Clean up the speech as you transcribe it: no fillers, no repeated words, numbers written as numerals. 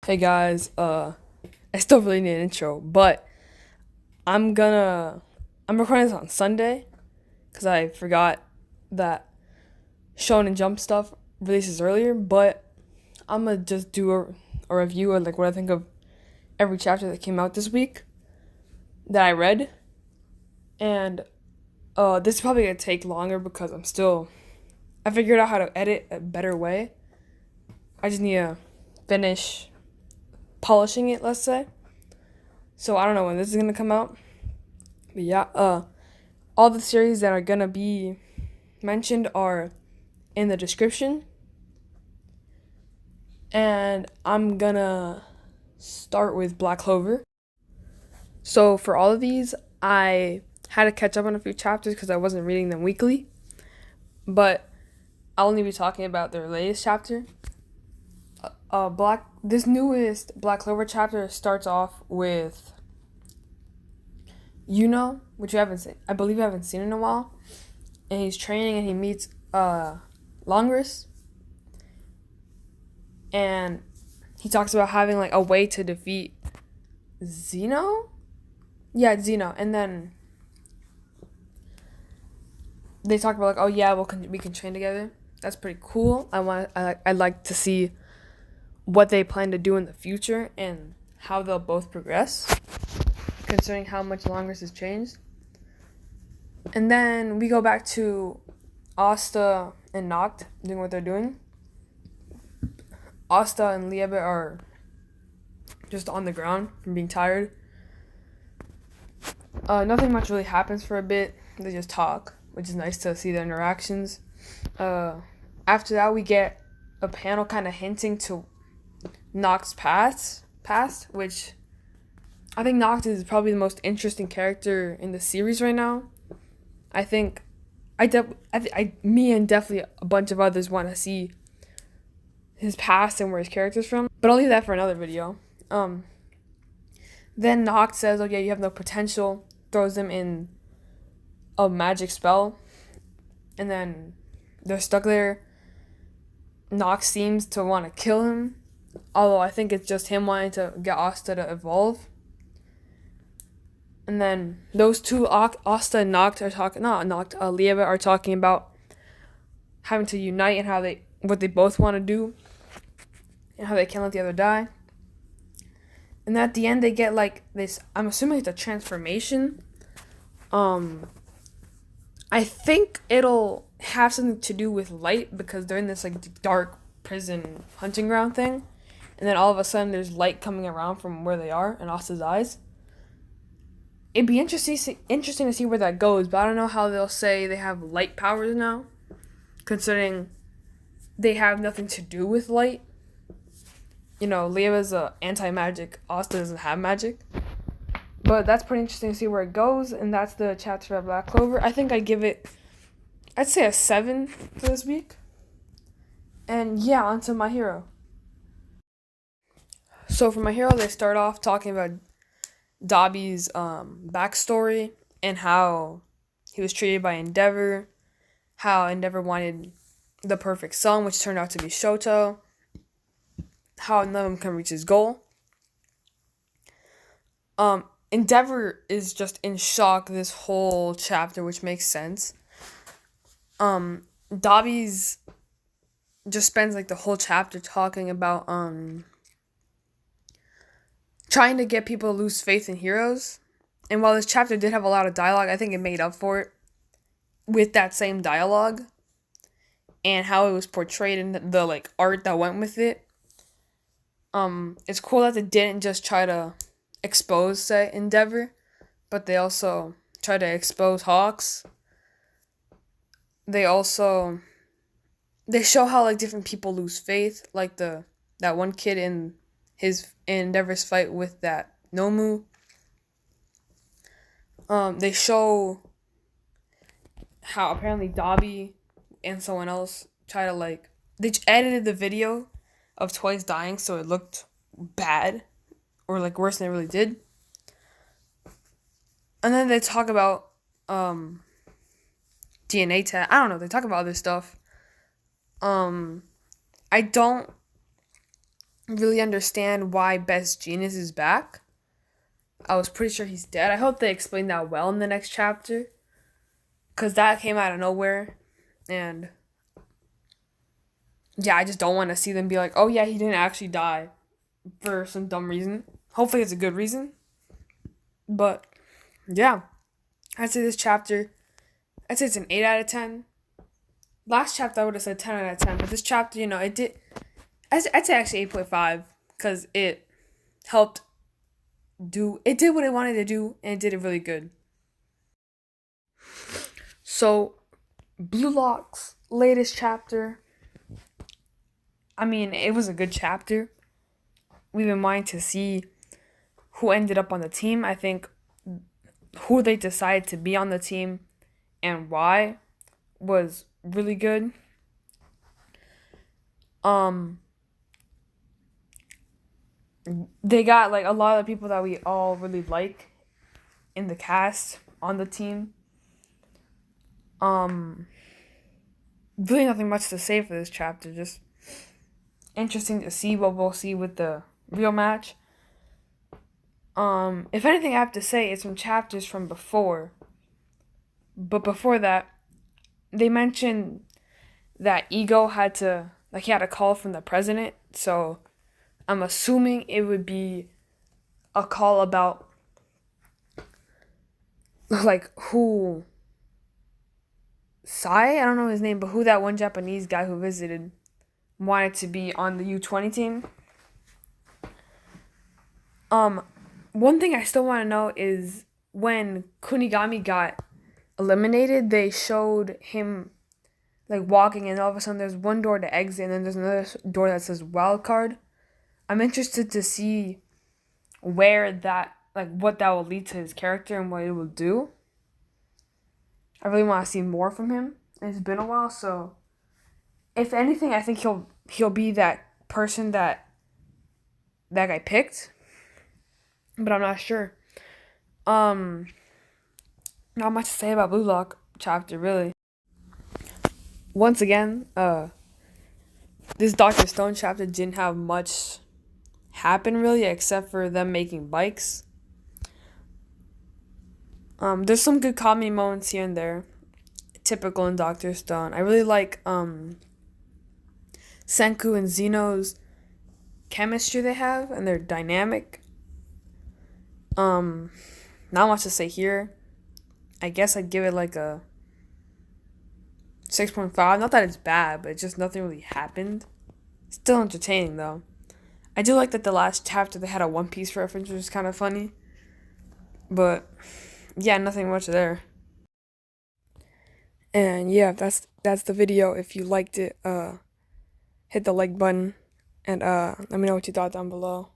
Hey guys, I still really need an intro, but I'm gonna I'm recording this on Sunday because I forgot that Shonen Jump stuff releases earlier. But I'm gonna just do a review of like what I think of every chapter that came out this week that I read, and this is probably gonna take longer because I figured out how to edit a better way. I just need to finish polishing it, let's say. So I don't know when this is gonna come out. But yeah, all the series that are gonna be mentioned are in the description. And I'm gonna start with Black Clover. So for all of these, I had to catch up on a few chapters because I wasn't reading them weekly. But I'll only be talking about their latest chapter. This newest Black Clover chapter starts off with which you haven't seen. I believe you haven't seen in a while. And he's training and he meets Longris, and he talks about having like a way to defeat Zeno. Yeah, Zeno, and then they talk about like, oh yeah, we can train together. That's pretty cool. I'd like to see what they plan to do in the future and how they'll both progress, considering how much Longris has changed. And then we go back to Asta and Noct doing what they're doing. Asta and Liebe are just on the ground from being tired. Nothing much really happens for a bit. They just talk, which is nice to see their interactions. After that, we get a panel kind of hinting to Noct's past, which I think Noct is probably the most interesting character in the series right now. I think me and definitely a bunch of others want to see his past and where his character's from. But I'll leave that for another video. Then Noct says, okay, you have no potential, throws him in a magic spell, and then they're stuck there. Noct seems to want to kill him, although I think it's just him wanting to get Asta to evolve. And then those two, Asta and Noct are talking, not Noct, Liebe are talking about having to unite and what they both want to do, and how they can't let the other die. And at the end, they get like this. I'm assuming it's a transformation. I think it'll have something to do with light because they're in this like dark prison hunting ground thing, and then all of a sudden there's light coming around from where they are in Asta's eyes. It'd be interesting to see where that goes, but I don't know how they'll say they have light powers now, considering they have nothing to do with light. Liebe's anti-magic. Asta doesn't have magic. But that's pretty interesting to see where it goes, and that's the chapter of Black Clover. I think I'd say a 7 for this week. And yeah, on to My Hero. So for My Hero, they start off talking about Dobby's backstory and how he was treated by Endeavor, how Endeavor wanted the perfect son, which turned out to be Shoto, how none of them can reach his goal. Endeavor is just in shock this whole chapter, which makes sense. Dobby's just spends like the whole chapter talking about trying to get people to lose faith in heroes. And while this chapter did have a lot of dialogue, I think it made up for it with that same dialogue and how it was portrayed in the like art that went with it. It's cool that they didn't just try to expose, say, Endeavor, but they also try to expose Hawks. They show how like different people lose faith, like that one kid in Endeavor's fight with that Nomu. They show how apparently Dobby and someone else they edited the video of Twice dying so it looked bad or like worse than it really did. And then they talk about DNA test. I don't know, they talk about other stuff. I don't really understand why Best Genius is back. I was pretty sure he's dead. I hope they explain that well in the next chapter, because that came out of nowhere. And yeah, I just don't want to see them be like, oh yeah, he didn't actually die for some dumb reason. Hopefully it's a good reason. But yeah, I'd say this chapter, I'd say it's an 8 out of 10. Last chapter I would have said 10 out of 10, but this chapter, it did, I'd say actually 8.5, because it helped it did what it wanted to do, and it did it really good. So, Bluelock's latest chapter, I mean, it was a good chapter. We've been wanting to see who ended up on the team. I think who they decided to be on the team and why was really good. They got like a lot of people that we all really like in the cast on the team. Really nothing much to say for this chapter. Just interesting to see what we'll see with the real match. If anything, I have to say it's some chapters from before. But before that, they mentioned that Ego had to, like, he had a call from the president. So I'm assuming it would be a call about, like, who Sai, I don't know his name, but who that one Japanese guy who visited wanted to be on the U20 team. One thing I still want to know is when Kunigami got eliminated, they showed him like walking, and all of a sudden there's one door to exit, and then there's another door that says wild card. I'm interested to see where that, like, what that will lead to his character and what it will do. I really want to see more from him. It's been a while, so if anything, I think he'll be that person that guy picked, but I'm not sure. Not much to say about Bluelock chapter, really. Once again, this Dr. Stone chapter didn't have much happen really, except for them making bikes. There's some good comedy moments here and there, typical in Dr. Stone. I really like Senku and Zeno's chemistry they have, and their dynamic. Not much to say here. I guess I'd give it like a 6.5. Not that it's bad, but just nothing really happened. Still entertaining though. I do like that the last chapter they had a One Piece reference, which was kind of funny. But yeah, nothing much there. And yeah, that's the video. If you liked it, hit the like button, and let me know what you thought down below.